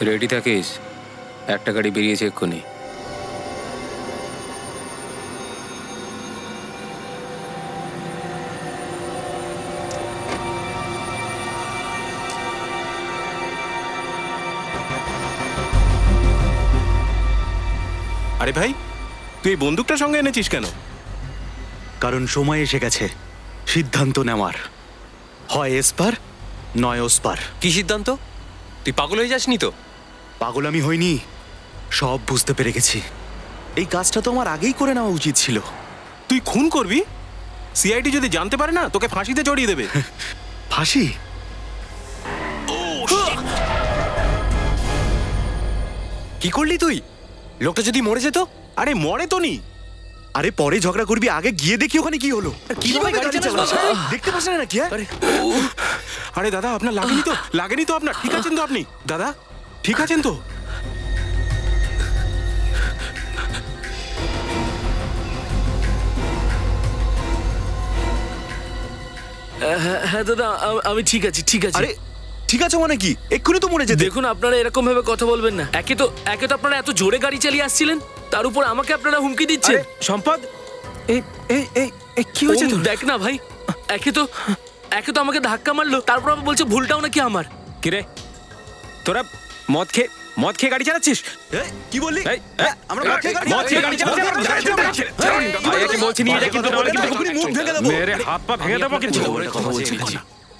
Ready থাকিস, একটা গাড়ি বেরিয়েছে এক্ষুনি। আরে ভাই, তুই এই বন্দুকটা সঙ্গে এনেছিস কেন? কারণ সময় এসে গেছে সিদ্ধান্ত নেওয়ার, হয় এসপার নয় ওসপার। কি সিদ্ধান্ত? তুই পাগল হয়ে যাসনি তো? পাগল আমি হইনি, সব বুঝতে পেরে গেছি। এই কাজটা তো আমার আগেই করে নেওয়া উচিত ছিল। তুই খুন করবি? সিআইডি যদি জানতে পারে না, তোকে ফাঁসিতে চড়িয়ে দেবে। ফাঁসি? কি করলি তুই? লোকটা যদি মরে যেত? আরে মরে তো নি। আরে পরে ঝগড়া করবি, আগে গিয়ে দেখি ওখানে কি হলো। কিভাবে গাড়ি চালাচ্ছিস? দেখতে পাচ্ছ না কি? আরে দাদা, আপনার লাগেনি তো? লাগেনি তো আপনার? ঠিক আছেন তো আপনি? দাদা ঠিক আছেন তো? হ্যাঁ দাদা, আমি ঠিক আছি, ঠিক আছে। আরে ঠিক আছে মানে কি? এক্ষুনি তো মরে যেতে। দেখুন, আপনারা এরকম ভাবে কথা বলবেন না। একে তো আপনারা এত জোরে গাড়ি চালিয়ে আসছিলেন, তার উপর আমাকে আপনারা হুমকি দিচ্ছেন। সম্পদ, কি হয়েছে? দেখ না ভাই, একে তো আমাকে ধাক্কা মারলো, তারপর আবার বলছে ভুলটাও নাকি আমার। কিরে, তোরা মদ খেয়ে গাড়ি চালাচ্ছিস? কি বললি? আমরা মদ খেয়ে গাড়ি চালাচ্ছি? বলছি নি, এটা কিন্তু মেরে হাত পা ভেঙে দেবো কিন্তু।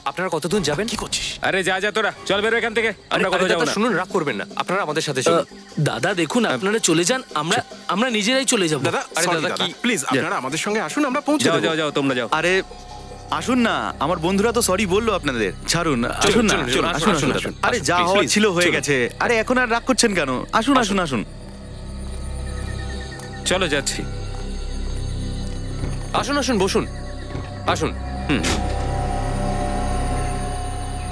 আপনারা কতদূর যাবেন? কি করছিস? আরে যা তোরা, চল বেরো এখান থেকে। আমরা কোথাও যাবো না। শুনুন, রাগ করবেন না, আপনারা আমাদের সাথে চলুন। দাদা দেখুন, আপনারা চলে যান, আমরা নিজেরাই চলে যাবো। দাদা, আরে sorry দাদা, দাদা, কি- প্লিজ আপনারা আমাদের সঙ্গে আসুন, আমরা পৌঁছে দেব। যাও তোমরা যাও। আরে আসুন না, আমার বন্ধুরা তো সরি বললো আপনাদের। ছাড়ুন, আসুন না, আসুন। আরে যা হওয়ার ছিল হয়ে গেছে। আরে এখন আর রাগ করছেন কেন? আসুন। চলো যাচ্ছি। আসুন, বসুন, আসুন।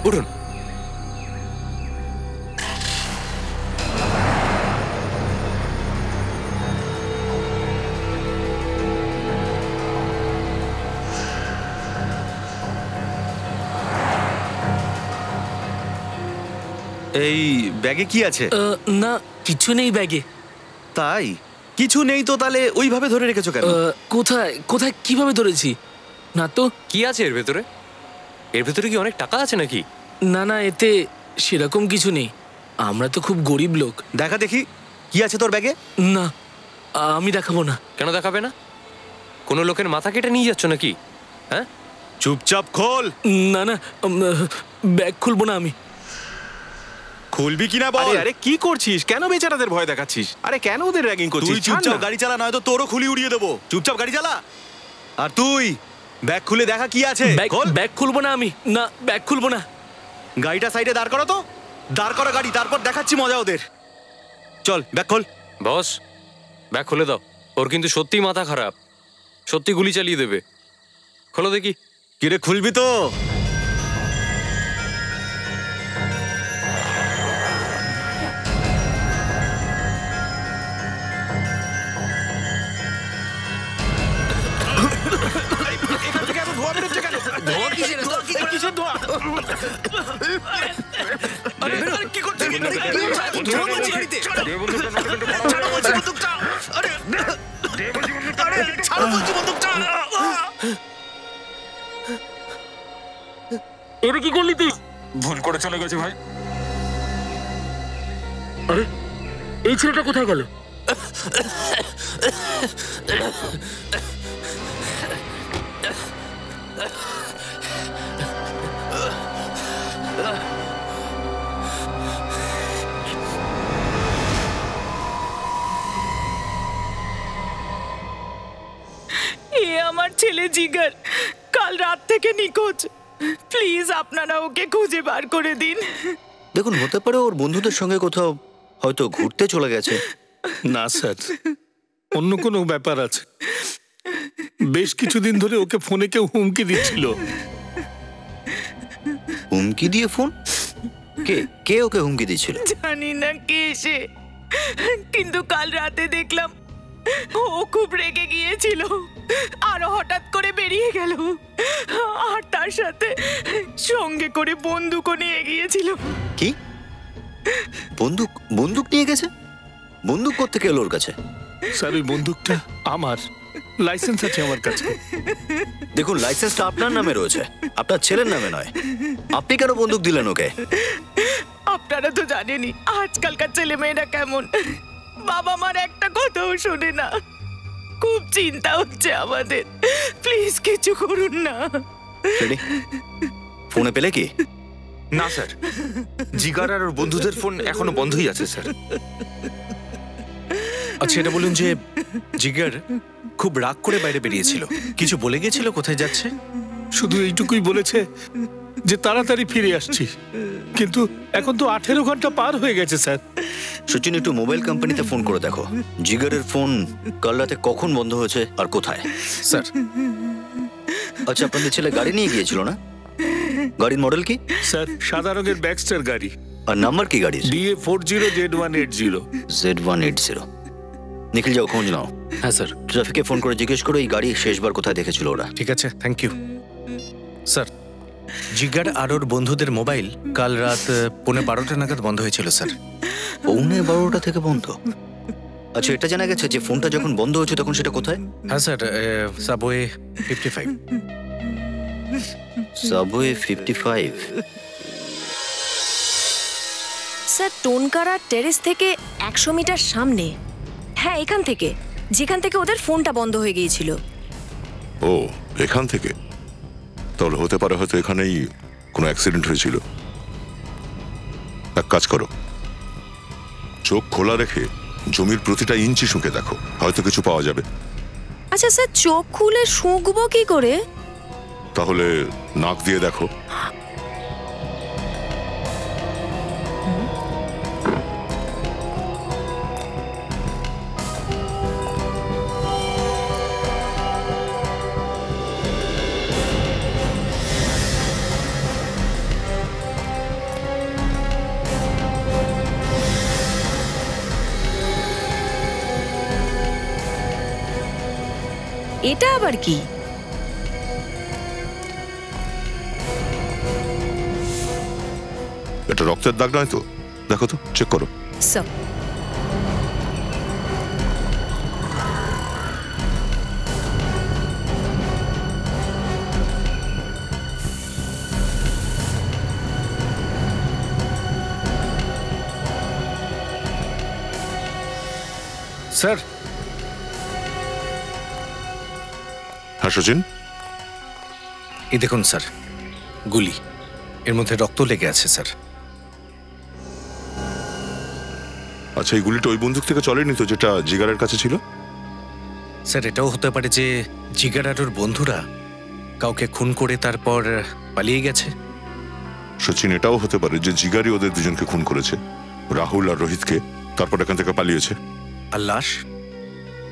উঠুন। এই ব্যাগে কি আছে? না, কিছু নেই ব্যাগে। তাই? কিছু নেই তো তাহলে ওইভাবে ধরে রেখেছো কেন? কোথায় কিভাবে ধরেছি? না তো। কি আছে এর ভেতরে? এর ভেতরে কি অনেক টাকা আছে নাকি? না, এতে সেরকম কিছু নেই। আমরা তো খুব গরিব লোক। দেখা দেখি কি আছে তোর ব্যাগে। না, আমি দেখাবো না। কেন দেখাবে না? কোনো লোকের মাথা কেটে নিয়ে যাচ্ছ নাকি? হ্যাঁ, চুপচাপ খোল। না, ব্যাগ খুলবো না আমি। খুলবি কিনা বল। আরে কি করছিস? কেন বেচারাদের ভয় দেখাচ্ছিস? আরে কেন ওদের র্যাগিং করছিস? তুই চুপচাপ গাড়ি চালা, নয়তো তোরও খুলি উড়িয়ে দেবো। চুপচাপ গাড়ি চালা। আর তুই ব্যাগ খুলে দেখা কি আছে। ব্যাগ খুলবো না আমি। না, ব্যাগ খুলবো না। গাড়িটা সাইডে দাঁড় করো তো। দাঁড় করো গাড়ি, তারপর দেখাচ্ছি মজা ওদের। চল ব্যাগ খোল। বস, ব্যাগ খুলে দাও। ওর কিন্তু সত্যিই মাথা খারাপ, সত্যি গুলি চালিয়ে দেবে। খোলো দেখি। কিরে, খুলবি তো? এখান থেকে এত ধোঁয়া বেরোচ্ছে কেন? কিসের ধোঁয়া? কি করছিস? এটা কি করলি তুই? ভুল করে চলে গেছে ভাই। আরে এই ছেলেটা কোথায় গেল? আমার ছেলে জিগার কাল রাত থেকে নিখোঁজ। প্লিজ আপনারা ওকে খুঁজে বার করে দিন। দেখুন, হতে পারে ওর বন্ধুদের সঙ্গে কোথাও হয়তো ঘুরতে চলে গেছে। না স্যার, অন্য কোনো ব্যাপার আছে। বেশ কিছুদিন ধরে ওকে ফোনে কেউ হুমকি দিচ্ছিল। হুমকি দিয়ে ফোন? কে ওকে হুমকি দিচ্ছিল? জানি না কে সে, কিন্তু কাল রাতে দেখলাম ও খুব রেগে গিয়েছিল আর হঠাৎ করে বেরিয়ে গেল, আর তার সাথে সঙ্গে করে বন্দুকও নিয়ে গিয়েছিল। কি? বন্দুক বন্দুক নিয়ে গেছে? বন্দুক কোত্থেকে এলো ওর কাছে? স্যার ওই বন্দুকটা আমার, লাইসেন্স আছে আমার কাছে। দেখুন, লাইসেন্সটা আপনার নামে রয়েছে, আপনার ছেলের নামে নয়। আপনি কেন বন্দুক দিলেন ওকে? আপনারা তো জানেনই আজকালকার ছেলে মেয়েরা কেমন। বাবা মার একটা কথাও শোনে না। খুব চিন্তা হচ্ছে আমাদের, প্লিজ কিছু করুন না। রেডি? ফোনে পেলে কি? না স্যার, জিগার আর ওর বন্ধুদের ফোন এখনো বন্ধই আছে স্যার। আচ্ছা এটা বলুন যে জিগার খুব রাগ করে বাইরে বেরিয়েছিল, কিছু বলে গেছিল কোথায় যাচ্ছে? শুধু এইটুকুই বলেছে যে তাড়াতাড়ি ফিরে আসছি, কিন্তু এখন তো 18 ঘন্টা পার হয়ে গেছে স্যার। সচিন, একটু মোবাইল কোম্পানিতে ফোন করে দেখো জিগারের ফোন কাল রাতে কখন বন্ধ হয়েছে আর কোথায়। স্যার আচ্ছা, আপনাদের ছেলে গাড়ি নিয়ে গিয়েছিল না? গাড়ির মডেল কি? স্যার সাদা রঙের ব্যাগস্টার গাড়ি, আর নাম্বার কি গাড়ির? DA40Z180। Z180। নিখিল, যাও খোঁজ নাও। হ্যাঁ স্যার। ট্রাফিকে ফোন করে জিজ্ঞেস করো এই গাড়ি শেষবার কোথায় দেখেছিল ওরা। ঠিক আছে, থ্যাংক ইউ স্যার। জিগার আর ওর বন্ধুদের মোবাইল কাল রাত 12:15 নাগাদ বন্ধ হয়েছিল স্যার। 12:15 থেকে বন্ধ? আচ্ছা, এটা জানা গেছে যে ফোনটা যখন বন্ধ হয়েছে তখন সেটা কোথায়? হ্যাঁ স্যার, সাবওয়ে 55। সাবওয়ে 55। স্যার, টোনকারা টেরেস থেকে 100 মিটার সামনে। হ্যাঁ, এখান থেকে, যেখান থেকে ওদের ফোনটা বন্ধ হয়ে গিয়েছিল। ও, এখান থেকে? তাহলে হতে পারে হয়তো এখানেই কোনো অ্যাক্সিডেন্ট হয়েছিল। এক কাজ করো, চোখ খোলা রেখে জমির প্রতিটা ইঞ্চি শুঁকে দেখো, হয়তো কিছু পাওয়া যাবে। আচ্ছা স্যার, চোখ খুলে শুঁকবো কি করে? তাহলে নাক দিয়ে দেখো। এটা আবার কি? এটা রক্তের দাগ নয় তো? দেখো তো, চেক করো। স্যার, স্যার হ্যাঁ সচিন, এই দেখুন স্যার, গুলি, এর মধ্যে রক্ত লেগে আছে স্যার। আচ্ছা এই গুলিটা ওই বন্দুক থেকে চলেনি তো যেটা জিগারের কাছে ছিল? স্যার এটাও হতে পারে যে জিগার আর ওর বন্ধুরা কাউকে খুন করে তারপর পালিয়ে গেছে। সচিন এটাও হতে পারে যে জিগারই ওদের দুজনকে খুন করেছে, রাহুল আর রোহিতকে, তারপর এখান থেকে পালিয়েছে। আর লাশ?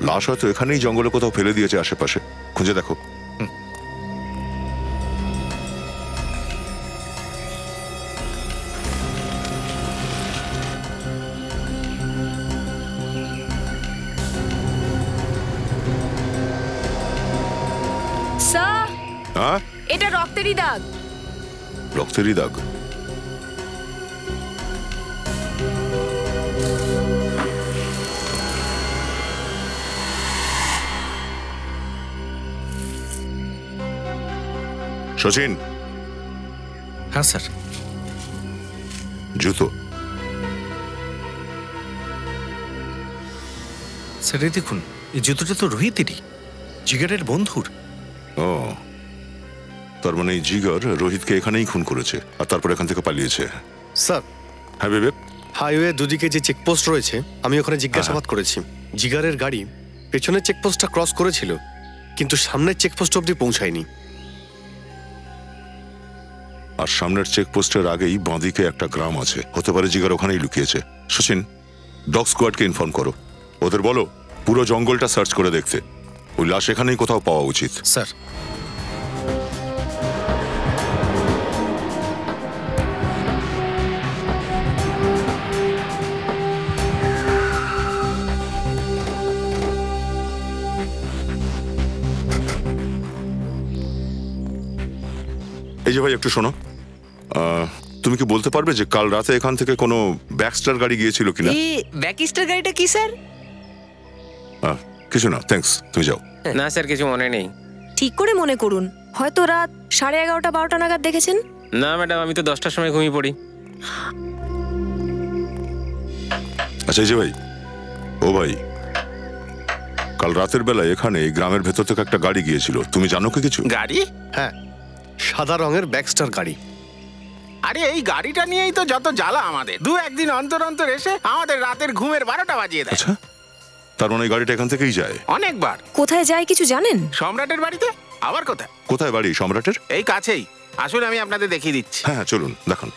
লাশ হয়তো এখানেই জঙ্গলে কোথাও ফেলে দিয়েছে আশেপাশে, খুঁজে দেখো। স্যার, হ্যাঁ, এটা রক্তেরই দাগ। রক্তেরই দাগ? সচিন। হ্যাঁ স্যার। জুতো? স্যার এই দেখুন, এই জুতোটা তো রোহিতেরই, জিগারের বন্ধুর। ও, তার মানে এই জিগার রোহিতকে এখানেই খুন করেছে আর তারপর এখান থেকে পালিয়েছে। স্যার। হ্যাঁ বিবেক? হাইওয়ে দুদিকে যে চেকপোস্ট রয়েছে আমি ওখানে জিজ্ঞাসাবাদ করেছি। জিগারের গাড়ি পেছনের চেকপোস্টটা ক্রস করেছিল, কিন্তু সামনের চেকপোস্ট অবধি পৌঁছায়নি। আর সামনের চেকপোস্টের আগেই বাঁদিকে একটা গ্রাম আছে, হতে পারে জিগার ওখানেই লুকিয়েছে। সচিন, ডগ স্কোয়াডকে ইনফর্ম করো, ওদের বলো পুরো জঙ্গলটা সার্চ করে দেখতে, ওই লাশ এখানেই কোথাও পাওয়া উচিত। স্যার। এই যে ভাই একটু শোনো, তুমি কি বলতে পারবে যে কাল রাতে এখান থেকে কোনো ব্যাকস্টার গাড়ি গিয়েছিল কিনা? এই ব্যাকিস্টার গাড়িটা কি স্যার? কিছু না, থ্যাঙ্কস, তুমি যাও। না স্যার, কিছু মনে নেই। ঠিক করে মনে করুন, হয়তো রাত 11:30 12টা নাগাদ দেখেছেন। না ম্যাডাম, আমি তো 10টার সময় ঘুমিয়ে পড়ি। আচ্ছা এই যে ভাই, ও ভাই, কাল রাতের বেলা এখানে এই গ্রামের ভেতর থেকে একটা গাড়ি গিয়েছিল, তুমি জানো কি কিছু? গাড়ি? হ্যাঁ, সাদা রঙের ব্যাকস্টার গাড়ি। আরে এই গাড়িটা নিয়েই তো যত জ্বালা আমাদের। একদিন অন্তর অন্তর এসে আমাদের রাতের ঘুমের 12টা বাজিয়ে দেয়। আচ্ছা, তার মানে এই গাড়িটা এখান থেকেই যায়? অনেকবার। কোথায় যায় কিছু জানেন? সম্রাটের বাড়িতে। আবার কোথায়? কোথায় বাড়ি সম্রাটের? এই কাছেই। আসলে আমি আপনাদের দেখিয়ে দিচ্ছি। হ্যাঁ চলুন দেখান।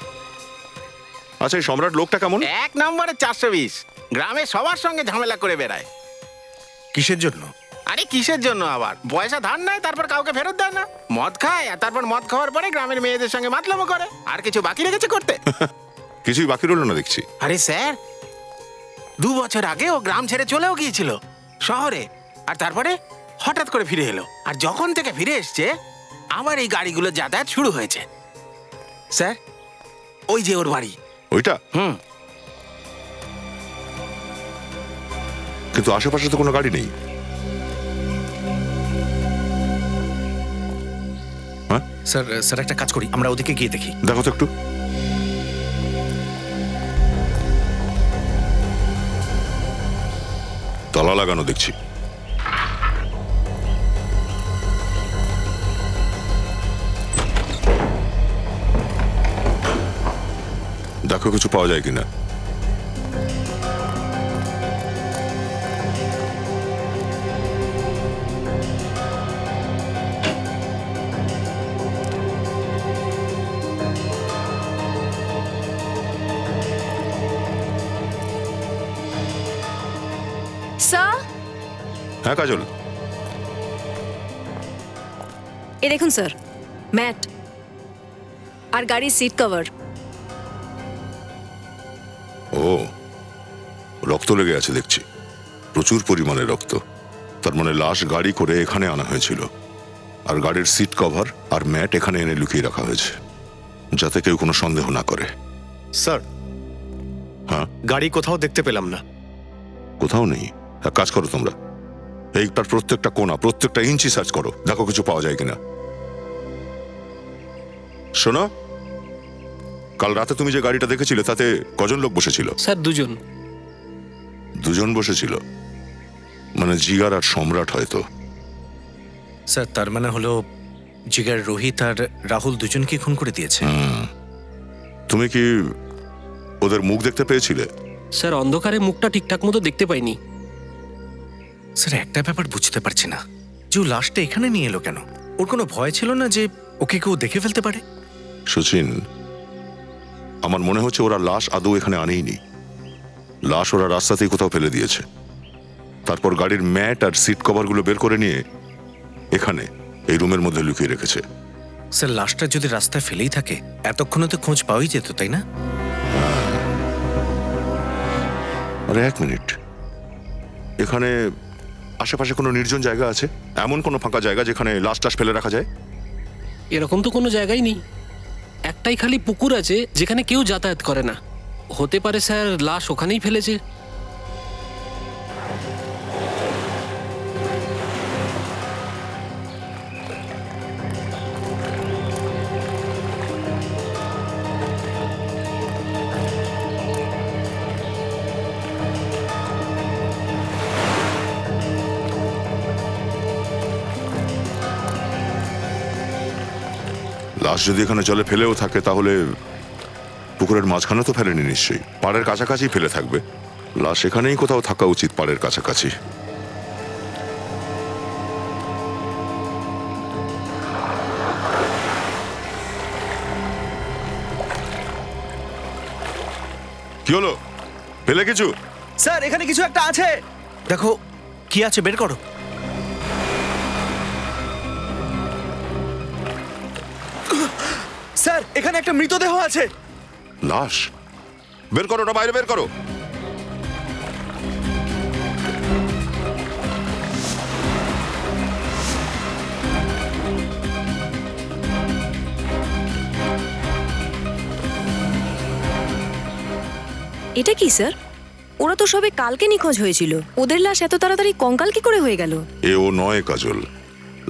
আচ্ছা, এই সম্রাট লোকটা কেমন? 1 নম্বরে 420। গ্রামে সবার সঙ্গে ঝামেলা করে বেড়ায়। কিসের জন্য? আরে কিসের জন্য আবার? পয়সা ধার নেয়, তারপর কাউকে ফেরত দেয় না। মদ খায়, আর তারপর মদ খাওয়ার পরে গ্রামের মেয়েদের সঙ্গে মাতলামো করে। আর কিছু বাকি রেখেছে করতে? কিছুই বাকি রইল না দেখছি। আরে স্যার, 2 বছর আগে ও গ্রাম ছেড়ে চলেও গিয়েছিল শহরে, আর তারপরে হঠাৎ করে ফিরে এলো। আর যখন থেকে ফিরে এসছে আবার এই গাড়িগুলো যাতায়াত শুরু হয়েছে। স্যার, ওই যে ওর বাড়ি। ওইটা? কিন্তু আশেপাশে তো কোনো গাড়ি নেই। স্যার স্যার একটা কাজ করি, আমরা ওদিকে গিয়ে দেখি। দেখো তো একটু। তালা লাগানো দেখছি। দেখো কিছু পাওয়া যায় কিনা। স্যার, হ্যাঁ কাজল। এ দেখুন স্যার, ম্যাট আর গাড়ির সিট কভার। ও, রক্ত লেগে আছে দেখছি, প্রচুর পরিমাণে রক্ত। তার মানে লাশ গাড়ি করে এখানে আনা হয়েছিল, আর গাড়ির সিট কভার আর ম্যাট এখানে এনে লুকিয়ে রাখা হয়েছে, যাতে কেউ কোনো সন্দেহ না করে। স্যার, হ্যাঁ, গাড়ি কোথাও দেখতে পেলাম না। কোথাও নেই? এক কাজ করো তোমরা, এইটার প্রত্যেকটা কোণা, প্রত্যেকটা ইঞ্চি সার্চ করো, দেখো কিছু পাওয়া যায় কিনা। শোনো, কাল রাতে তুমি যে গাড়িটা দেখেছিলে তাতে কজন লোক বসেছিল? স্যার 2 জন। 2 জন বসেছিল? মানে জিগার আর সম্রাট হয়তো। স্যার তার মানে হলো জিগার রোহিত আর রাহুল দুজনকে খুন করে দিয়েছে। তুমি কি ওদের মুখ দেখতে পেয়েছিলে? স্যার অন্ধকারে মুখটা ঠিকঠাক মতো দেখতে পাইনি। স্যার একটা ব্যাপার বুঝতে পারছি না, যে ও লাশটা এখানে নিয়ে এলো কেন? ওর কোনো ভয় ছিল না যে ওকে কেউ দেখে ফেলতে পারে? সচিন, আমার মনে হচ্ছে ওরা লাশ আদৌ এখানে আনেইনি। লাশ ওরা রাস্তাতেই কোথাও ফেলে দিয়েছে, তারপর গাড়ির ম্যাট আর সিট কভারগুলো বের করে নিয়ে এখানে এই রুমের মধ্যে লুকিয়ে রেখেছে। স্যার লাশটা যদি রাস্তায় ফেলেই থাকে এতক্ষণে তো খোঁজ পাওয়াই যেত, তাই না? আরে 1 মিনিট, এখানে আশেপাশে কোনো নির্জন জায়গা আছে? এমন কোনো ফাঁকা জায়গা যেখানে লাশ টাশ ফেলে রাখা যায়? এরকম তো কোনো জায়গাই নেই। একটাই খালি পুকুর আছে যেখানে কেউ যাতায়াত করে না। হতে পারে স্যার লাশ ওখানেই ফেলেছে। লাশ যদি এখানে জলে ফেলেও থাকে তাহলে পুকুরের মাঝখানে তো ফেলেনি নিশ্চয়ই, পাড়ের কাছাকাছি ফেলে থাকবে। লাশ এখানেই কোথাও থাকা উচিত, পাড়ের কাছাকাছি। কি হলো, পেলে কিছু? স্যার এখানে কিছু একটা আছে। দেখো কি আছে, বের করো। স্যার এখানে একটা মৃতদেহ আছে। লাশ? বের করো, ওটা বাইরে বের করো। এটা কি স্যার? ওরা তো সবে কালকে নিখোঁজ হয়েছিল, ওদের লাশ এত তাড়াতাড়ি কঙ্কাল কি করে হয়ে গেল? এ ও নয় কাজল,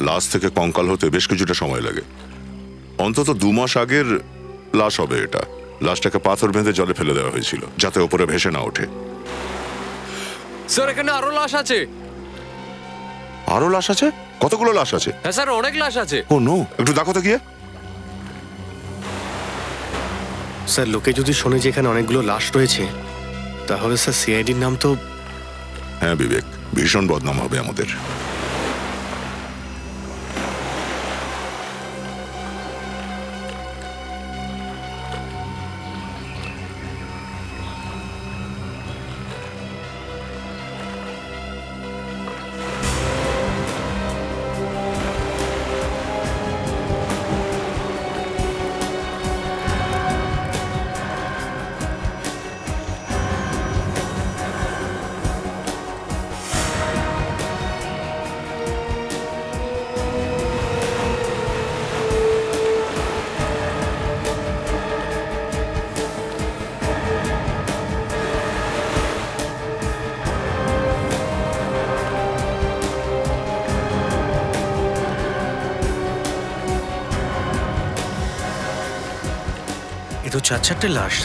লাশ থেকে কঙ্কাল হতে বেশ কিছুটা সময় লাগে। অন্তত 2 মাস আগের লাশ হবে এটা। লাশটাকে পাথর বেঁধে জলে ফেলে দেওয়া হয়েছিল যাতে ওপরে ভেসে না ওঠে। স্যার এখানে আরো লাশ আছে। আরো লাশ আছে? কতগুলো লাশ আছে? হ্যাঁ স্যার, অনেক লাশ আছে। ও নো, একটু দেখো তো গিয়ে। স্যার লোকে যদি শোনে যে এখানে অনেকগুলো লাশ রয়েছে, তাহলে স্যার সিআইডির নাম তো... হ্যাঁ বিবেক, ভীষণ বদনাম হবে আমাদের। এ তো 4-4টে লাশ।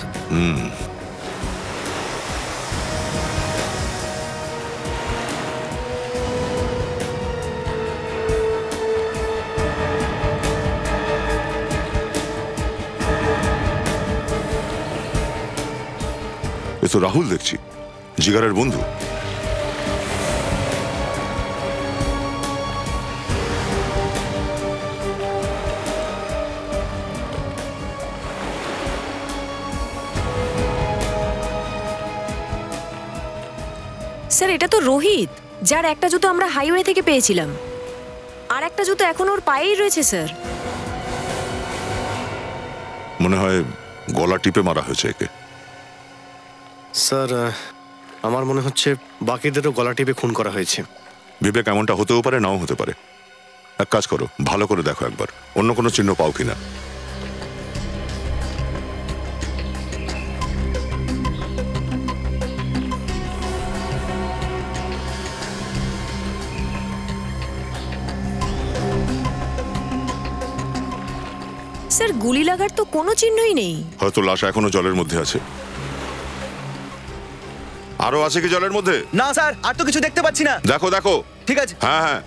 এ তো রাহুল দেখছি, জিগারের বন্ধু। স্যার এটা তো রোহিত, যার একটা জুতো আমরা হাইওয়ে থেকে পেয়েছিলাম, আর একটা জুতো এখন ওর পায়েই রয়েছে স্যার। মনে হয় গলা টিপে মারা হয়েছে একে। স্যার আমার মনে হচ্ছে বাকিদেরও গলা টিপে খুন করা হয়েছে। বিবেক, এমনটা হতেও পারে, নাও হতে পারে। এক কাজ করো, ভালো করে দেখো একবার, অন্য কোনো চিহ্ন পাও কিনা। স্যার গুলি লাগার তো কোনো চিহ্নই নেই। হয়তো লাশ এখনো জলের মধ্যে আছে। আরো আছে কি জলের মধ্যে? না স্যার, আর তো কিছু দেখতে পাচ্ছি না। দেখো দেখো। ঠিক আছে। হ্যাঁ হ্যাঁ।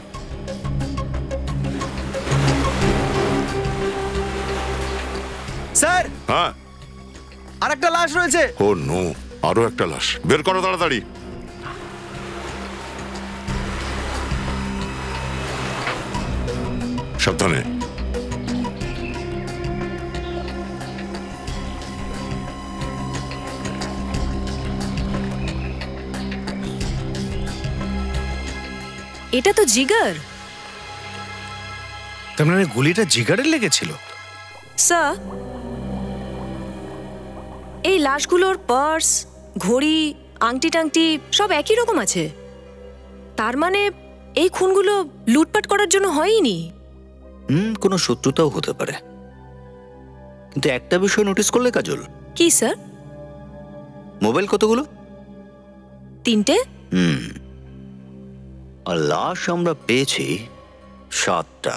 স্যার, হ্যাঁ আর একটা লাশ রয়েছে। ও নো, আরো একটা লাশ। বের করো তাড়াতাড়ি। সাবধানে। এটা তো জিগার। তার মানে গুলিটা জিগারের লেগেছিল? স্যার এই লাশগুলোর পার্স, ঘড়ি, আংটি টাংটি সব একই রকম আছে। তার মানে এই খুনগুলো লুটপাট করার জন্য হয়নি। কোনো শত্রুতাও হতে পারে, কিন্তু একটা বিষয় নোটিস করলে কাজল? কি স্যার? মোবাইল কতগুলো? 3টে। আর লাশ আমরা পেয়েছি 7টা।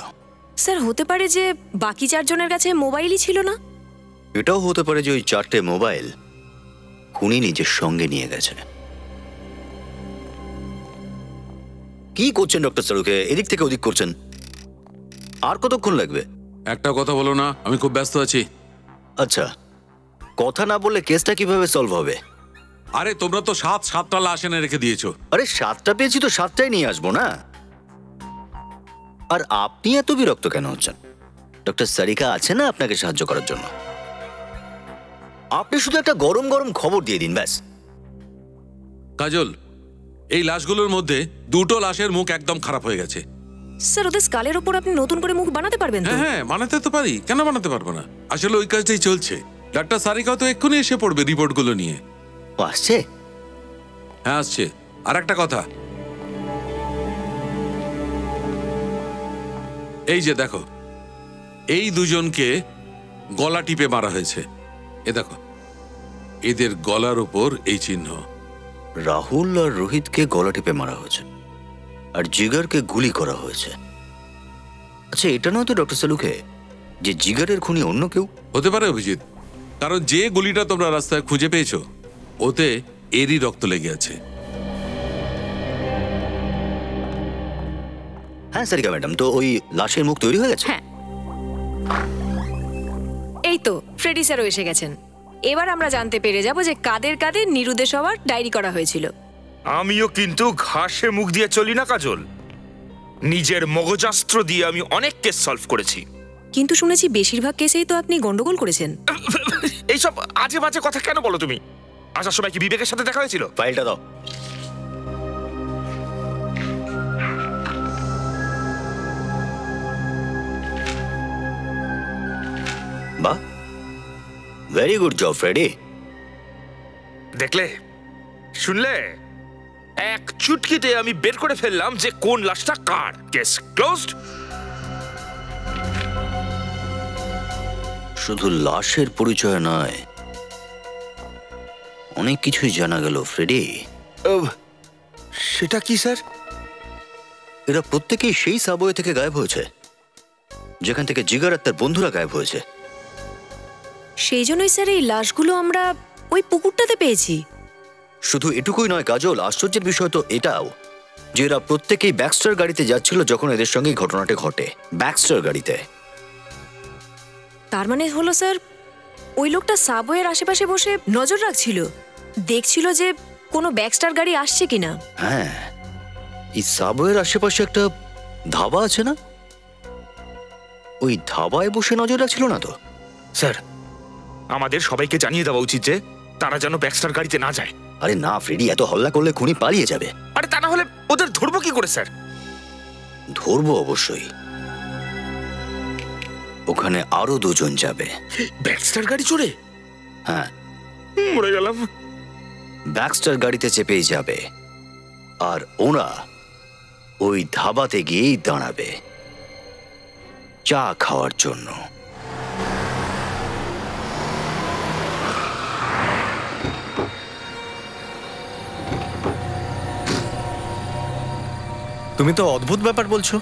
স্যার হতে পারে যে বাকি 4 জনের কাছে মোবাইলই ছিল না। এটাও হতে পারে যে ওই 4টে মোবাইল খুনি নিজের সঙ্গে নিয়ে গেছে। কি করছেন ডক্টর সারুকে? এদিক থেকে ওদিক করছেন। আর কতক্ষণ লাগবে? একটা কথা বলো না, আমি খুব ব্যস্ত আছি। আচ্ছা, কথা না বললে কেসটা কিভাবে সলভ হবে? আরে তোমরা তো 7টা লাশ এনে রেখে দিয়েছো। আরে 7টা পেয়েছি তো 7টাই নিয়ে আসবো না। আর আপনি এত বিরক্ত কেন হচ্ছেন? ডক্টর সারিকা আছে না আপনাকে সাহায্য করার জন্য। আপনি শুধু একটা গরম গরম খবর দিয়ে দিন ব্যাস। কাজল, এই লাশগুলোর মধ্যে 2টো লাশের মুখ একদম খারাপ হয়ে গেছে। স্যার ওদের স্কালের উপর আপনি নতুন করে মুখ বানাতে পারবেন তো? হ্যাঁ, বানাতে তো পারি, কেন বানাতে পারবো না? আসলে ওই কাজটাই চলছে। ডাক্তার সারিকা তো এক্ষুনি এসে পড়বে রিপোর্টগুলো নিয়ে। আসছে? হ্যাঁ আসছে। আর একটা কথা, এই যে দেখো, এই দুজনকে গলা টিপে মারা হয়েছে। এ দেখো, এদের গলার ওপর এই চিহ্ন। রাহুল আর রোহিতকে গলা টিপে মারা হয়েছে আর জিগারকে গুলি করা হয়েছে। আচ্ছা, এটা নয় তো ডক্টর সালুকে যে জিগারের খুনি অন্য কেউ? হতে পারে অভিজিৎ, কারণ যে গুলিটা তোমরা রাস্তায় খুঁজে পেয়েছো ওতে এরই রক্ত লেগে আছে। হ্যাঁ সারিকা ম্যাডাম, তো ওই লাশের মুখ তৈরি হয়ে গেছে? হ্যাঁ, এই তো ফ্রেডি স্যারও এসে গেছেন। এবার আমরা জানতে পেরে যাব যে কাদের কাদের নিরুদে সবার ডায়েরি করা হয়েছিল। আমিও কিন্তু ঘাসে মুখ দিয়ে চলি না কাজল। নিজের মগজাস্ত্র দিয়ে আমি অনেক কেস সলভ করেছি। কিন্তু শুনেছি বেশিরভাগ কেসেই তো আপনি গন্ডগোল করেছেন। এইসব আজে বাজে কথা কেন বলো তুমি? আসার সময় কি বিবেকের সাথে দেখা হয়েছিল? ফাইলটা দাও। বাহ, ভেরি গুড জব ফ্রেডি। দেখলে, শুনলে, এক চুটকিতে আমি বের করে ফেললাম যে কোন লাশটা কার। Case closed. শুধু লাশের পরিচয় নয়, অনেক কিছুই জানা গেল ফ্রেডি। সেটা কি স্যার? এরা প্রত্যেকেই সেই সাবওয়ে থেকে গায়েব হয়েছে যেখান থেকে জিগার আর তার বন্ধুরা গায়েব হয়েছে। সেই জন্যই স্যার এই লাশগুলো আমরা ওই পুকুরটাতে পেয়েছি। শুধু এটুকুই নয় কাজল, আশ্চর্যের বিষয় তো এটাও যে এরা প্রত্যেকেই ব্যাক্সটার গাড়িতে যাচ্ছিল যখন এদের সঙ্গে ঘটনাটি ঘটে। ব্যাক্সটার গাড়িতে। তার মানে হলো স্যার, ওই লোকটা সাবওয়ের আশেপাশে বসে নজর রাখছিল, দেখছিল যে কোনো ব্যাক্সটার গাড়ি আসছে কিনা। হ্যাঁ, এই সাবওয়ের আশেপাশে একটা ধাবা আছে না? ওই ধাবায় বসে নজর রাখছিল না তো? স্যার, আমাদের সবাইকে জানিয়ে দেওয়া উচিত যে তারা যেন ব্যাক্সটার গাড়িতে না যায়। আরে না ফ্রেডি, এত হল্লা করলে খুনি পালিয়ে যাবে। আরে তা না হলে ওদের ধরবো কি করে স্যার? ধরবো অবশ্যই। ওখানে আরো দুজন যাবে। ব্যাক্সটার গাড়ি চড়ে? হ্যাঁ, মরে গেলাম। ব্যাক্সটার গাড়িতে চেপেই যাবে আর ওরা ওই ধাবাতে গিয়েই দাঁড়াবে চা খাওয়ার জন্য। তুমি তো অদ্ভুত ব্যাপার বলছো।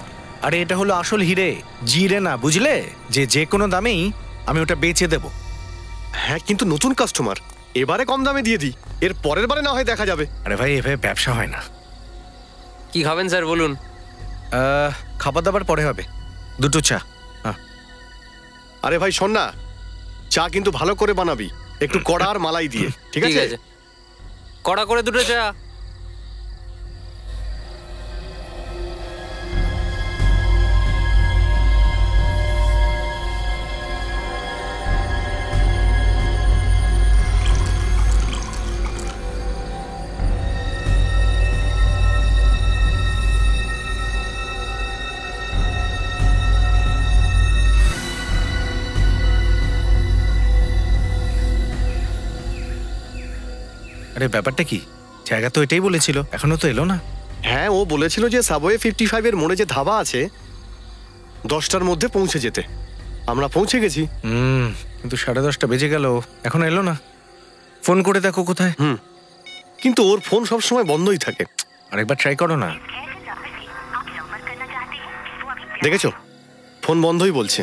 আরে এটা হলো আসল হিরে, জিরে না, বুঝলে? যে যে কোনো দামেই আমি ওটা বেচে দেব। হ্যাঁ, কিন্তু নতুন কাস্টমার, এবারে কম দামে দিয়ে দিই, এর পরের বারে না হয় দেখা যাবে। আরে ভাই, এভাবে ব্যবসা হয় না। কি খাবেন স্যার বলুন? খাবার দাবার পরে হবে, দুটো চা। আরে ভাই শোন না, চা কিন্তু ভালো করে বানাবি, একটু কড়া আর মালাই দিয়ে। ঠিক আছে? কড়া করে দুটো চা। আরে ব্যাপারটা কি? জায়গা তো এটাই বলেছিল, এখনো তো এলো না। হ্যাঁ, ও বলেছিল যে সাবওয়ে 55 এর মোড়ে যে ধাবা আছে 10টার মধ্যে পৌঁছে যেতে। আমরা পৌঁছে গেছি। কিন্তু 10:30 বেজে গেল, এখনো এলো না। ফোন করে দেখো কোথায়। কিন্তু ওর ফোন সবসময় বন্ধই থাকে। আরেকবার ট্রাই করো না। দেখেছো, ফোন বন্ধই বলছে।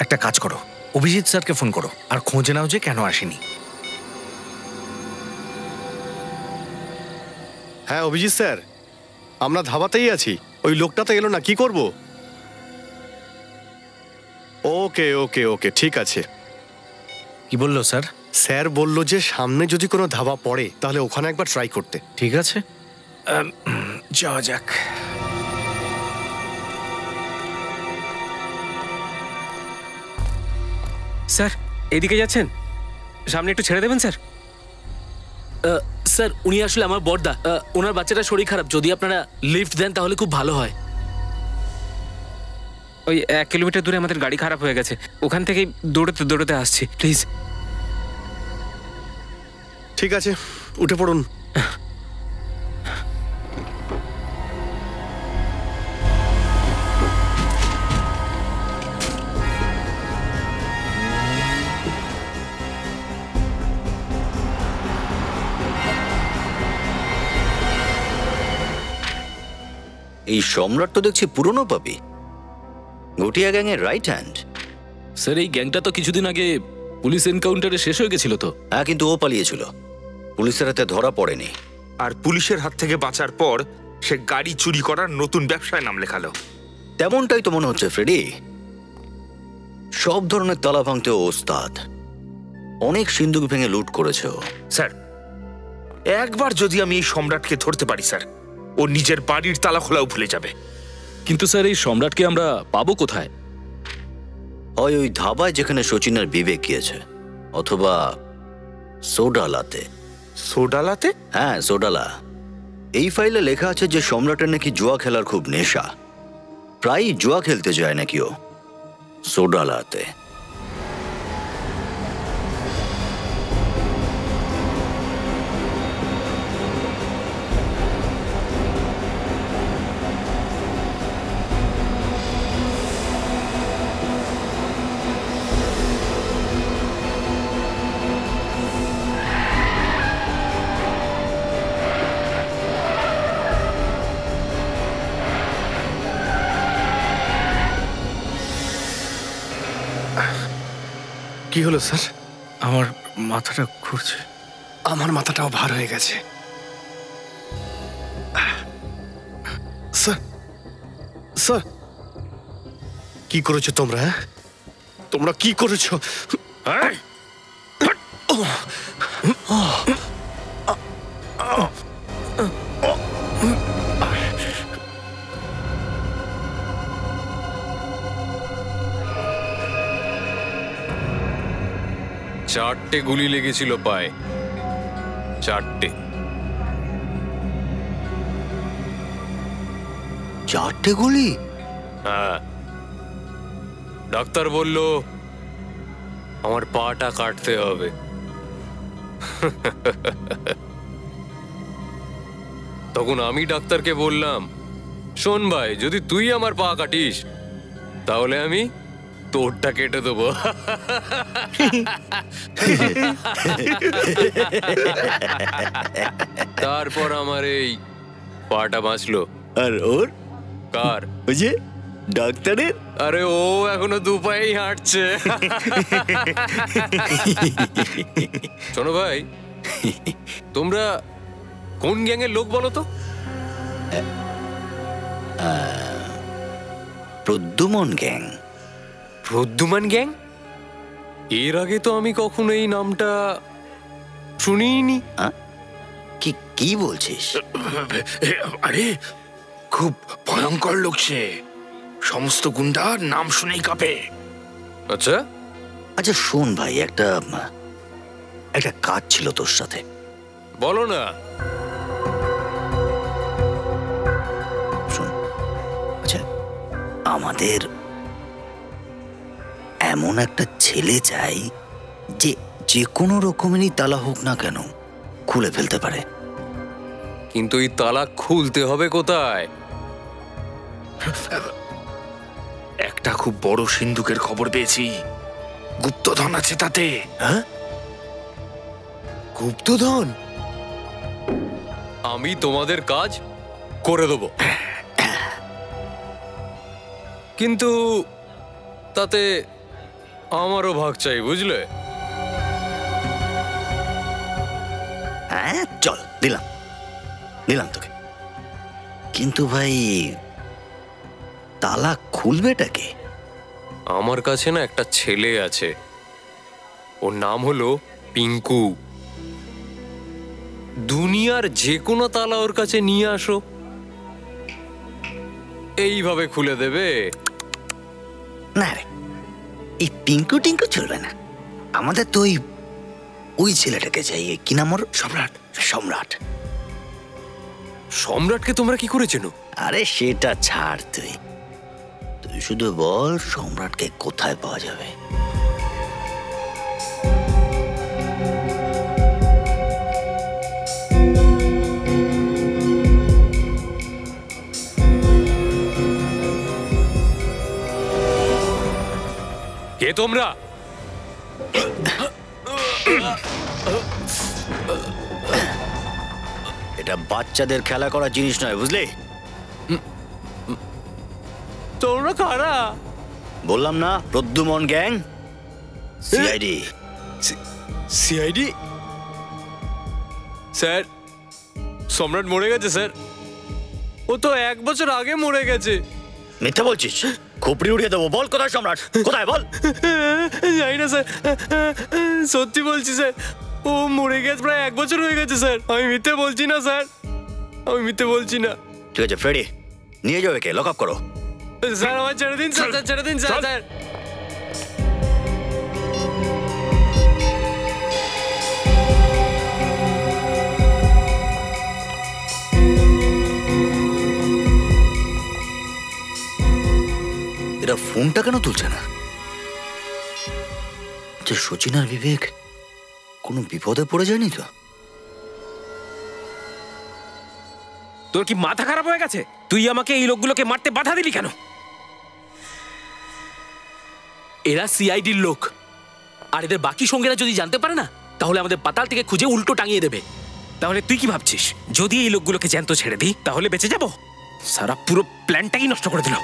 একটা কাজ করো, অভিজিৎ স্যারকে ফোন করো আর খোঁজে নাও যে কেন আসেনি। হ্যাঁ অভিজিৎ স্যার, আমরা ধাবাতেই আছি, ওই লোকটা তো এলো না, কি করব? ওকে ওকে ওকে, ঠিক আছে। কি বললো স্যার? স্যার বলল যে সামনে যদি কোনো ধাবা পড়ে তাহলে ওখানে একবার ট্রাই করতে। ঠিক আছে, যাওয়া যাক। স্যার, এদিকে যাচ্ছেন? সামনে একটু ছেড়ে দেবেন স্যার। স্যার, উনি আসলে আমার বড়দা, ওনার বাচ্চাটা শরীর খারাপ, যদি আপনারা লিফট দেন তাহলে খুব ভালো হয়। ওই 1 কিলোমিটার দূরে আমাদের গাড়ি খারাপ হয়ে গেছে, ওখান থেকেই দৌড়তে দৌড়তে আসছি, প্লিজ। ঠিক আছে, উঠে পড়ুন। এই সম্রাট তো দেখছি পুরনো পাপি, গটিয়া গ্যাংয়ের রাইট হ্যান্ড। স্যার এই গ্যাংটা তো কিছুদিন আগে পুলিশ এনকাউন্টারে শেষ হয়ে গেছিল তো। হ্যাঁ, কিন্তু ও পালিয়েছিল, পুলিশের হাতে ধরা পড়েনি। আর পুলিশের হাত থেকে বাঁচার পর সে গাড়ি চুরি করার নতুন ব্যবসায় নাম লেখালো। তেমনটাই তো মনে হচ্ছে ফ্রেডি। সব ধরনের তালা ভাঙতে ও ওস্তাদ, অনেক সিন্দুক ভেঙে লুট করেছে ও। স্যার, একবার যদি আমি এই সম্রাটকে ধরতে পারি স্যার, ও নিজের বাড়ির তালা খোলাও ভুলে যাবে। কিন্তু স্যার এই সম্রাটকে আমরা পাবো কোথায়? হয় ওই ধাবায় যেখানে শচীনের বিবেক গিয়েছে, অথবা সোডালাতে। সোডালাতে? হ্যাঁ, সোডালা। এই ফাইলে লেখা আছে যে সম্রাটের নাকি জুয়া খেলার খুব নেশা, প্রায়ই জুয়া খেলতে যায় নাকি ও সোডালাতে। কি হলো স্যার? আমার মাথাটা ঘুরছে। আমার মাথাটাও ভার হয়ে গেছে স্যার। স্যার, কি করেছো তোমরা? হ্যাঁ, তোমরা কি করেছো? চারটে গুলি লেগেছিল পায়ে, চারটে। চারটে গুলি? হ্যাঁ, ডাক্তার বলল আমার পাটা কাটতে হবে। তখন আমি ডাক্তারকে বললাম, শোন ভাই, যদি তুই আমার পা কাটিস তাহলে আমি তোরটা কেটে দেবো। তারপর আমার এই পাটা বাঁচলো। আর ওর? কার? ওই যে ডাক্তারের। আরে ও এখনো দু পায়েই হাঁটছে। শোনো ভাই, তোমরা কোন গ্যাংয়ের লোক বলো তো? প্রদ্যুমন গ্যাং। প্রদ্যুমন গ্যাং? এর আগে তো আমি কখনো এই নামটা শুনিনি। কি কি বলছিস? আরে খুব ভয়ঙ্কর লোক সে, সমস্ত গুন্ডার নাম শুনেই কাঁপে। আচ্ছা আচ্ছা, শোন ভাই, একটা কাজ ছিল তোর সাথে। বলো না। শোন, আচ্ছা, আমাদের এমন একটা ছেলে চাই যে যে কোনো রকমেরই তালা হোক না কেন খুলে ফেলতে পারে। কিন্তু এই তালা খুলতে হবে কোথায়? একটা খুব বড় সিন্ধুকের খবর পেয়েছি, গুপ্তধন আছে তাতে। হ্যাঁ, গুপ্তধন? আমি তোমাদের কাজ করে দেব, কিন্তু তাতে আমারও ভাগ চাই, বুঝলে? হ্যাঁ, চল, দিলাম তোকে। কিন্তু ভাই, তালা খুলবেটাকে? আমার কাছে না একটা ছেলে আছে, ওর নাম হলো পিঙ্কু। দুনিয়ার যে কোনো তালা ওর কাছে নিয়ে আসো, এইভাবে খুলে দেবে। না রে, এই পিঙ্কু টিঙ্কু চলবে না। আমাদের তো ওই ছেলেটাকে চাই। কি নাম ওর? সম্রাট। সম্রাট। সম্রাটকে তোমরা কি করে চেনো? আরে সেটা ছাড়, তুই শুধু বল সম্রাটকে কোথায় পাওয়া যাবে। কে তোমরা? এটা বাচ্চাদের খেলা করার জিনিস নয়, বুঝলি? তোমরা কারা? বললাম না, Pradyuman gang, CID. CID? Sir, সম্রাট মরে গেছে স্যার। ও তো 1 বছর আগে মরে গেছে। মিথ্যা বলছিস? খুপড়ি উড়িয়ে দেবো। বল কোথায় সম্রাট, কোথায় বল। জানি না স্যার, সত্যি বলছি স্যার। ও মরে গেছে প্রায় 1 বছর হয়ে গেছে স্যার। আমি মিথ্যে বলছি না স্যার, আমি মিথ্যে বলছি না। ঠিক আছে ফ্রেডি, নিয়ে যাও একে, লক আপ করো। স্যার আমার ছেড়ে দিন স্যার, ছেড়ে দিন স্যার। স্যার এরা ফোনটা কেন তুলছে না? যে সচিন আর বিবেক কোনো বিপদে পড়ে যায়নি তো? তোর কি মাথা খারাপ হয়ে গেছে? তুই আমাকে এই লোকগুলোকে মারতে বাধা দিলি কেন? এরা সিআইডির লোক, আর এদের বাকি সঙ্গীরা যদি জানতে পারে না, তাহলে আমাদের পাতাল থেকে খুঁজে উল্টো টাঙিয়ে দেবে। তাহলে তুই কি ভাবছিস, যদি এই লোকগুলোকে জ্যান্ত ছেড়ে দিই তাহলে বেঁচে যাব? সারা পুরো প্ল্যানটাই নষ্ট করে দিল।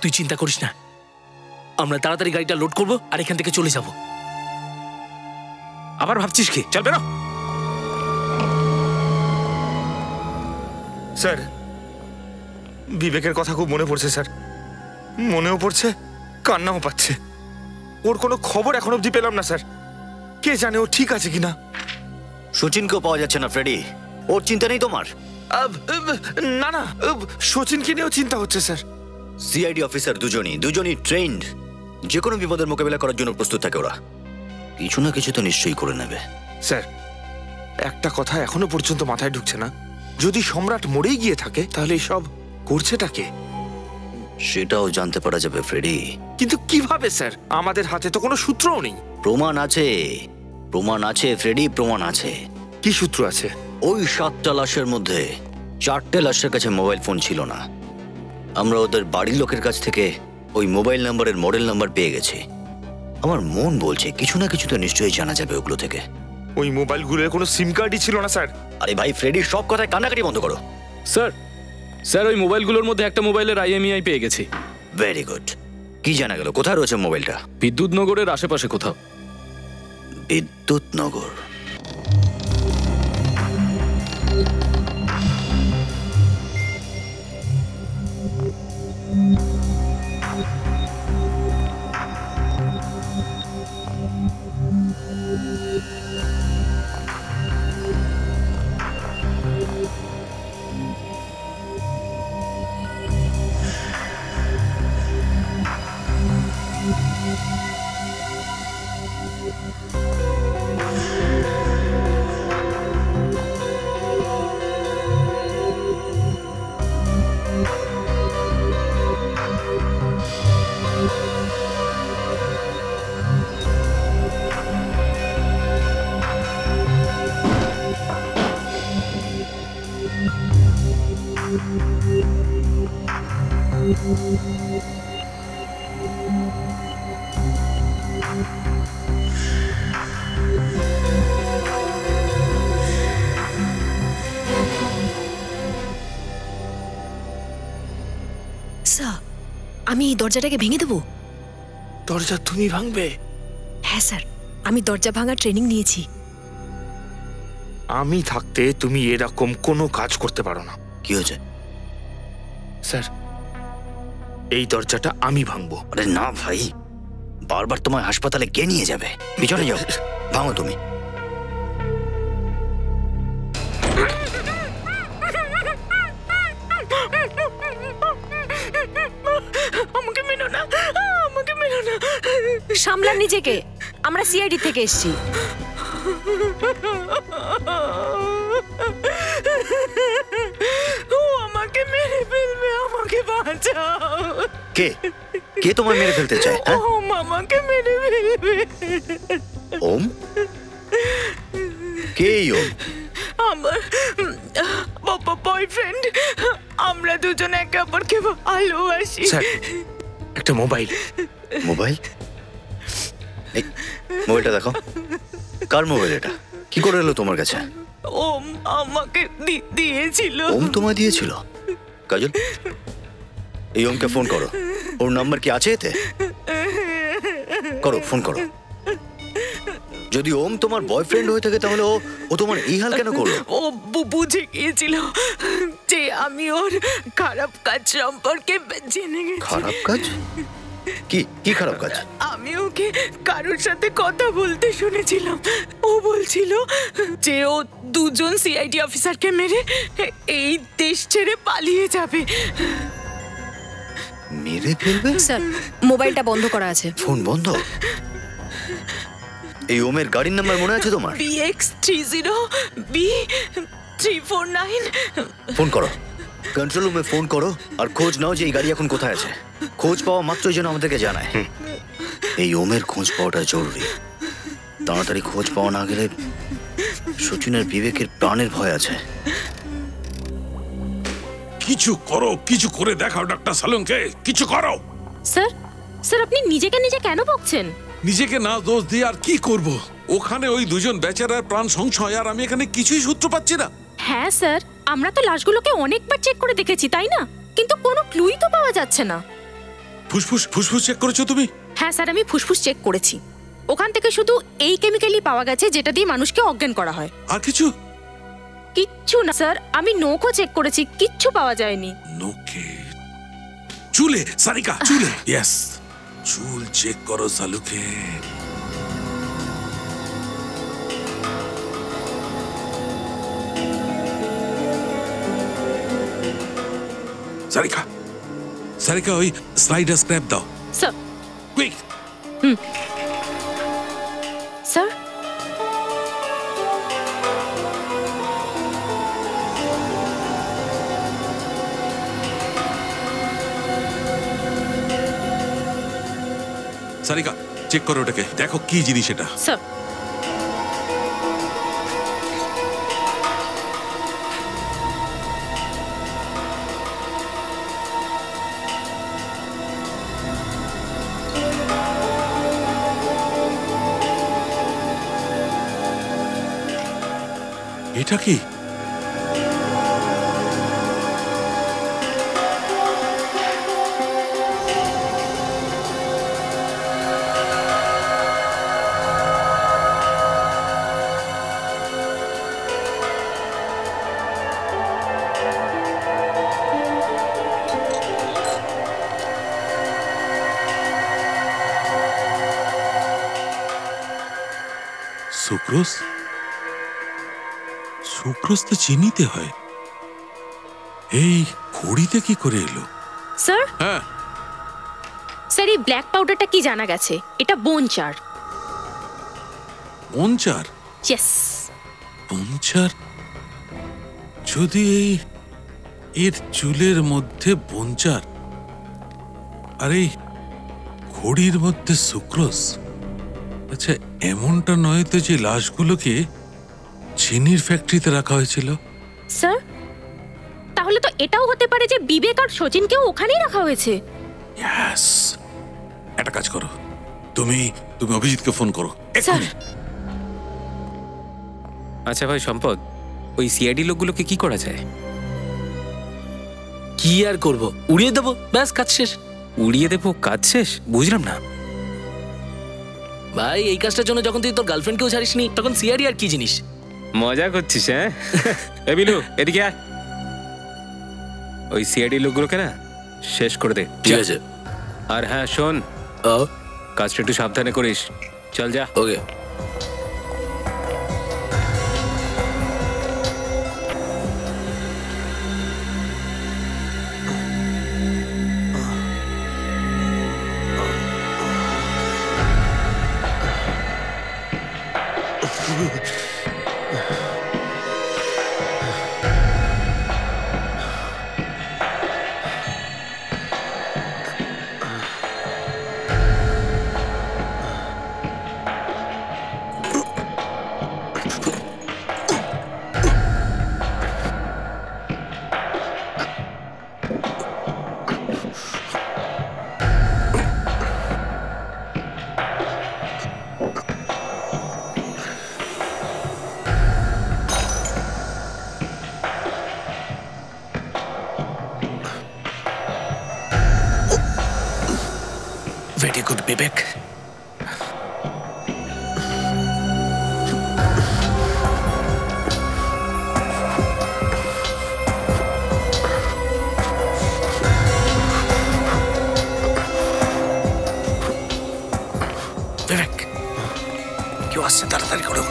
তুই চিন্তা করিস না, আমরা তাড়াতাড়ি গাড়িটা লোড করবো আর এখান থেকে চলে যাব। আবার ভাবছিস কি? চল বেরো। স্যার, বিবেকের কথা খুব মনে পড়ছে স্যার, মনেও পড়ছে, কান্নাও পাচ্ছে। ওর কোনো খবর এখন অবধি পেলাম না স্যার। কে জানে ও ঠিক আছে কিনা। সচিনকেও পাওয়া যাচ্ছে না ফ্রেডি। ওর চিন্তা নেই তোমার? না না, সচিনকে নিয়েও চিন্তা হচ্ছে স্যার। সিআইডি অফিসার দুজনই ট্রেন্ড। যে কোনো বিপদের মোকাবিলা করার জন্য প্রস্তুত থাকে ওরা। কিছু না কিছু তো নিশ্চয়ই করে নেবে। স্যার, একটা কথা এখনো পর্যন্ত মাথায় ঢুকছে না, যদি সম্রাট মরেই গিয়ে থাকে তাহলে সব করছেটা কে? সেটাও জানতে পারা যাবে ফ্রেডি। কিন্তু কিভাবে স্যার? আমাদের হাতে তো কোনো সূত্রও নেই। প্রমাণ আছে, প্রমাণ আছে ফ্রেডি, প্রমাণ আছে। কি সূত্র আছে? ওই 7টা লাশের মধ্যে 4টে লাশের কাছে মোবাইল ফোন ছিল না। আমরা ওদের বাড়ির লোকের কাছ থেকে ওই মোবাইল নাম্বারের মডেল নাম্বার পেয়ে গেছি। আমার মন বলছে কিছু না কিছু তো নিশ্চয়ই জানা যাবে ওগুলো থেকে। ওই মোবাইলগুলোর কোনো সিম কার্ডই ছিল না স্যার। আরে ভাই ফ্রেডি, সব কথায় কান্নাকাটি বন্ধ করো। স্যার ওই মোবাইলগুলোর মধ্যে একটা মোবাইলের IMEI পেয়ে গেছি। Very good. কি জানা গেল? কোথায় রয়েছে মোবাইলটা? বিদ্যুৎনগরের আশেপাশে কোথাও। বিদ্যুৎনগর? আমি এই দরজাটাকে ভেঙে দেবো। দরজা তুমি ভাঙবে? হ্যাঁ স্যার, আমি দরজা ভাঙার ট্রেনিং নিয়েছি। আমি থাকতে তুমি এরকম কোনো কাজ করতে পারো না। কি হয়েছে স্যার? এই দরজাটা আমি ভাঙবো। আরে না ভাই, বারবার তোমায় হাসপাতালে কে নিয়ে যাবে? পিছনে যাও, ভাঙো তুমি। আমাকে মেনো না, আমাকে মেনো না। সামলান নিজেকে, আমরা সিআইডি থেকে এসেছি। ও আমাকে মেরে ফেলবে, আমাকে বাঁচাও। কে কে তোমায় মেরে ফেলতে চায়? ওম আমাকে মেরে ফেলবে। ওম? কে ওম? আমার বয়ফ্রেন্ড। আমরা দুজন একে অপরকে ভালোবাসি। স্যার, একটা মোবাইল। মোবাইল? মোবাইলটা দেখো। কার মোবাইল এটা? কি করে এলো তোমার কাছে? ওম আমাকে দিয়েছিল। ওম তোমায় দিয়েছিল? কাজল এই ওমকে ফোন করো। ওর নাম্বার কি আছে এতে? করো, ফোন করো। যদি ওম তোমার বয়ফ্রেন্ড হয়ে থাকে তাহলে ও তোমার এই হাল কেন করলো? ও বুঝে গিয়েছিল যে আমি ওর খারাপ কাজ সম্পর্কে জেনে গেছি। খারাপ কাজ? কি খারাপ কাজ? আমি ওকে কারোর সাথে কথা বলতে শুনেছিলাম। ও বলছিল যে ও দুজন সিআইডি অফিসারকে মেরে এই দেশ ছেড়ে পালিয়ে যাবে। মেরে ফেলবে? স্যার, মোবাইলটা বন্ধ করা আছে। ফোন বন্ধ? এই ওমের গাড়ির নাম্বার মনে আছে তোমার? BX30B349। ফোন করো, কন্ট্রোল রুমে ফোন করো আর খোঁজ নাও যে এই গাড়ি এখন কোথায় আছে। খোঁজ পাওয়া মাত্রই যেন আমাদেরকে জানায়। এই ওমের খোঁজ পাওয়াটা জরুরি। তাড়াতাড়ি খোঁজ পাওয়া না গেলে সচিনের বিবেকের প্রাণের ভয় আছে। কিছু করো, কিছু করে দেখাও ডাক্তার সালুংকে, কিছু করো। স্যার আপনি নিজেকে নিজে কেন বকছেন? নিজেকে না দোষ দিয়ে আর কি করব? ওখানে ওই দুজন বেচারার প্রাণ সংশয়, আর আমি এখানে কিছুই সূত্র পাচ্ছি না। হ্যাঁ স্যার, আমরা তো লাশগুলোকে অনেকবার চেক করে দেখেছি, তাই না? কিন্তু কোনো ক্লুই তো পাওয়া যাচ্ছে না। ফুসফুস চেক করেছো তুমি? হ্যাঁ স্যার, আমি ফুসফুস চেক করেছি। ওখান থেকে শুধু এই কেমিক্যালই পাওয়া গেছে যেটা দিয়ে মানুষকে অজ্ঞান করা হয়। আর কিছু? কিচ্ছু না স্যার, আমি নখও চেক করেছি, কিচ্ছু পাওয়া যায়নি। নোকে চুলে, সারিকা চুলে, ইয়েস, চুল চেক করো সালুকে। সারিকা ওই স্লাইডার স্ক্র্যাপ দাও। Sir. Quick. Sir. Sarika check করো ওটাকে, দেখো কি জিনিস এটা। স্যার। এটা কি? সুক্রোজ? সুক্রোজ তো চিনিতে হয়। এই ঘড়িতে কি করে এলো? স্যার। হ্যাঁ স্যার, এই ব্ল্যাক পাউডারটা কি জানা গেছে? এটা বোনচার। বোনচার? ইয়েস। বোনচার? যদি এর চুলের মধ্যে বোনচার আর এই ঘড়ির মধ্যে সুক্রোজ, আচ্ছা এমনটা নয় তো যে লাশগুলোকে চিনির ফ্যাক্টরিতে রাখা হয়েছিল? স্যার, তাহলে তো এটাও হতে পারে যে বিবেক আর সচিনকেও ওখানেই রাখা হয়েছে। ইয়েস। একটা কাজ করো, তুমি অভিজিৎকে ফোন করো। স্যার। আচ্ছা ভাই সম্পদ, ওই সিআইডি লোকগুলোকে কি করা যায়? কি আর করব, উড়িয়ে দেবো, ব্যাস কাজ শেষ। উড়িয়ে দেবো, কাজ শেষ? বুঝলাম না ভাই। এই কাজটার জন্য যখন তুই তোর গার্লফ্রেন্ডকেও ছাড়িসনি, তখন সিআইডি আর কি জিনিস? মজা করছিস? হ্যাঁ এ বিলু, এদিকে আয়। ওই সিআইডি লোকগুলোকে না শেষ করে দে। ঠিক আছে। আর হ্যাঁ শোন, কাজটা একটু সাবধানে করিস। চল যা। ওকে। ভেরি গুড বিবেক। বিবেক, কেউ আসছে, তাড়াতাড়ি করো।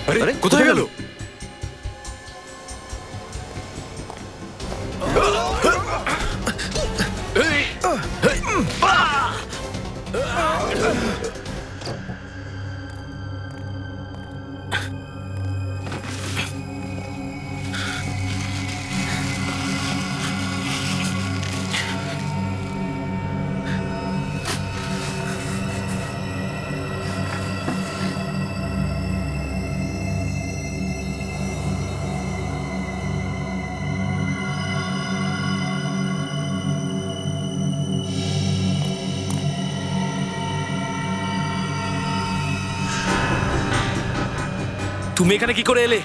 আরে কোথায় গেল? তুমি এখানে কি করে এলে?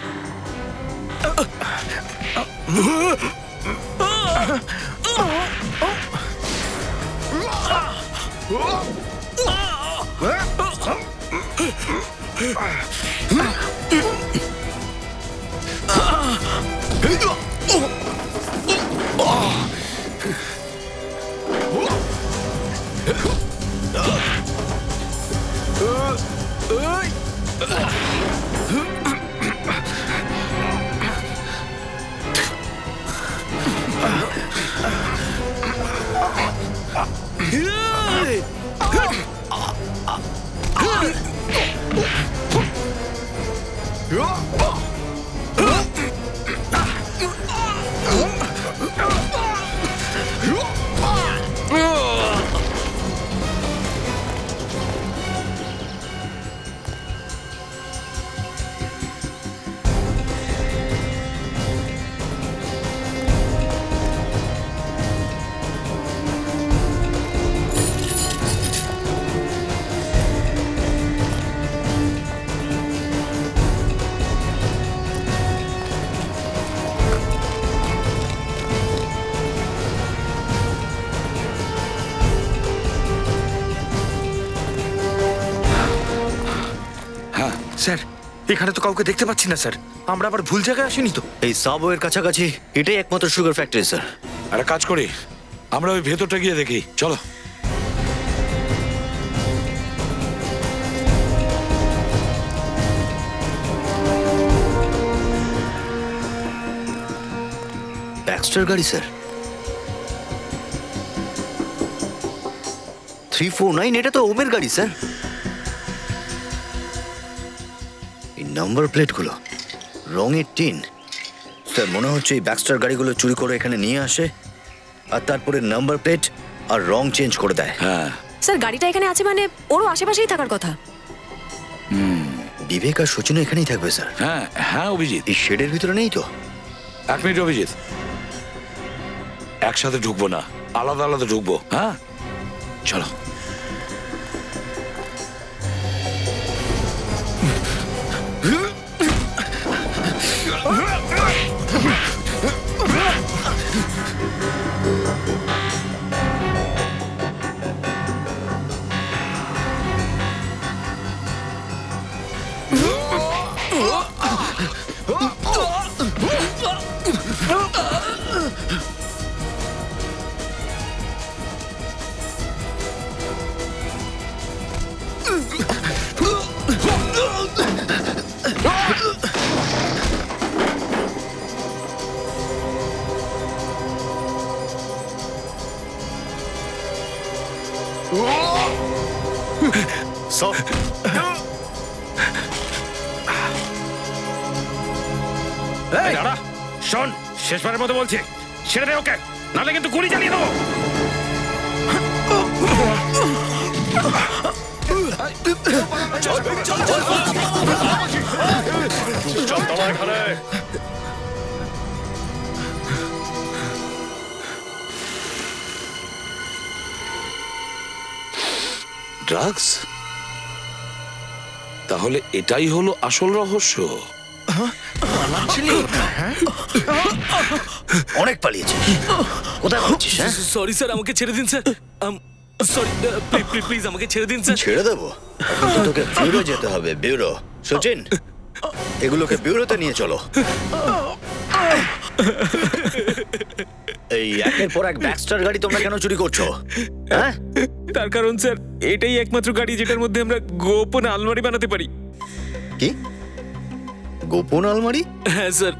স্যার, এখানে তো কাউকে দেখতে পাচ্ছি না স্যার। আমরা আবার ভুল জায়গায় আসিনি তো? এই সাবওয়ের কাছাকাছি এটাই একমাত্র সুগার ফ্যাক্টরি স্যার। একটা কাজ করি, আমরা ওই ভেতরটা গিয়ে দেখি, চলো। ব্যাক্সটার গাড়ি স্যার, 349, এটা তো ওমের গাড়ি স্যার। এই নাম্বার প্লেটগুলো রঙের টিন স্যার, মনে হচ্ছে এই ব্যাক্সটার গাড়িগুলো চুরি করে এখানে নিয়ে আসে আর তারপরে নাম্বার প্লেট আর রং চেঞ্জ করে দেয়। হ্যাঁ স্যার, গাড়িটা এখানে আছে মানে ওরও আশেপাশেই থাকার কথা। বিবেক আর সচিনও এখানেই থাকবে স্যার। হ্যাঁ হ্যাঁ অভিজিৎ, এই শেডের ভিতরে নেই তো? এক মিনিট অভিজিৎ, একসাথে ঢুকবো না, আলাদা আলাদা ঢুকবো। হ্যাঁ চলো। শোন, শেষবারের মতো বলছি, ছেড়ে দে ওকে, নাহলে কিন্তু গুলি চালিয়ে দেবো। ড্রাগস? তাহলে এটাই হলো আসল রহস্য। পালাচ্ছিলি? হ্যাঁ? অনেক পালিয়েছে। কোথায় পাচ্ছিস? হ্যাঁ, সরি স্যার, আমাকে ছেড়ে দিন স্যার। সরি, প্লিজ আমাকে ছেড়ে দিন স্যার। ছেড়ে দেবো? এখন তো তোকে ব্যুরো যেতে হবে। ব্যুরো। সচিন, এগুলোকে ব্যুরোতে নিয়ে চলো। এই একের পর এক ব্যাকস্টার গাড়ি তোমরা কেন চুরি করছো? হ্যাঁ, তার কারণ স্যার এটাই একমাত্র গাড়ি যেটার মধ্যে আমরা গোপন আলমারি বানাতে পারি। কি গোপন আলমারি? হ্যাঁ স্যার,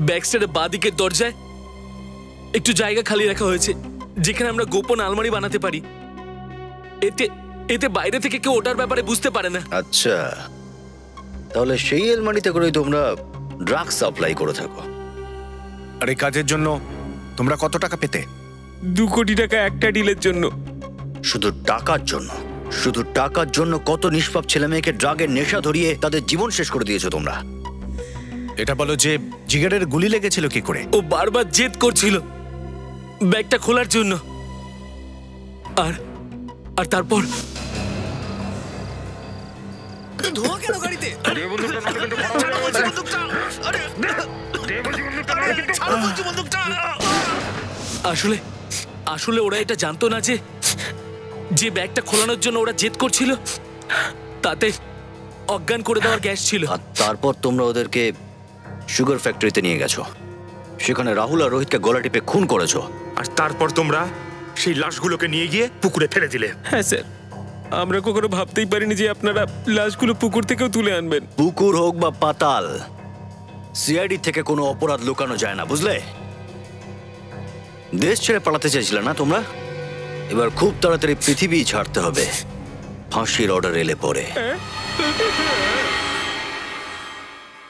ব্যাকস্টারের বাঁদিকের দরজায় একটু জায়গা খালি রাখা হয়েছে যেখানে আমরা গোপন আলমারি বানাতে পারি। এতে বাইরে থেকে কেউ ওটার ব্যাপারে বুঝতে পারে না। আচ্ছা, তাহলে সেই আলমারিতে করেই তোমরা ড্রাগ সাপ্লাই করে থাকো। আর এই কাজের জন্য তোমরা কত টাকা পেতে? 2 কোটি টাকা একটা ডিলের জন্য। শুধু টাকার জন্য? শুধু টাকার জন্য কত নিষ্পাপ ছেলে মেয়েকে ড্রাগের নেশা ধরিয়ে তাদের জীবন শেষ করে দিয়েছো তোমরা। এটা বলো যে জিগারের গুলি লেগেছিল কি করে? ও বারবার জেদ করছিল ব্যাগটা খোলার জন্য। আর তারপর ধোঁয়া কেন গাড়িতে? আসলে ওরা এটা জানতো না যে ব্যাগটা খোলানোর জন্য ওরা জেদ করছিল তাতে অজ্ঞান করে দেওয়ার গ্যাস ছিল। আর তারপর তোমরা ওদেরকে সুগার ফ্যাক্টরিতে নিয়ে গেছো, সেখানে রাহুল আর রোহিতকে গলা টিপে খুন করেছো। আর তারপর তোমরা সেই লাশগুলোকে নিয়ে গিয়ে পুকুরে ফেলে দিলে। হ্যাঁ স্যার, আমরা কখনো ভাবতেই পারিনি যে আপনারা লাশগুলো পুকুর থেকেও তুলে আনবেন। পুকুর হোক বা পাতাল, সিআইডি থেকে কোনো অপরাধ লুকানো যায় না, বুঝলে? দেশ ছেড়ে পালাতে চাইছিলে না তোমরা? এবার খুব তাড়াতাড়ি পৃথিবী ছাড়তে হবে ফাঁসির অর্ডার এলে পরে।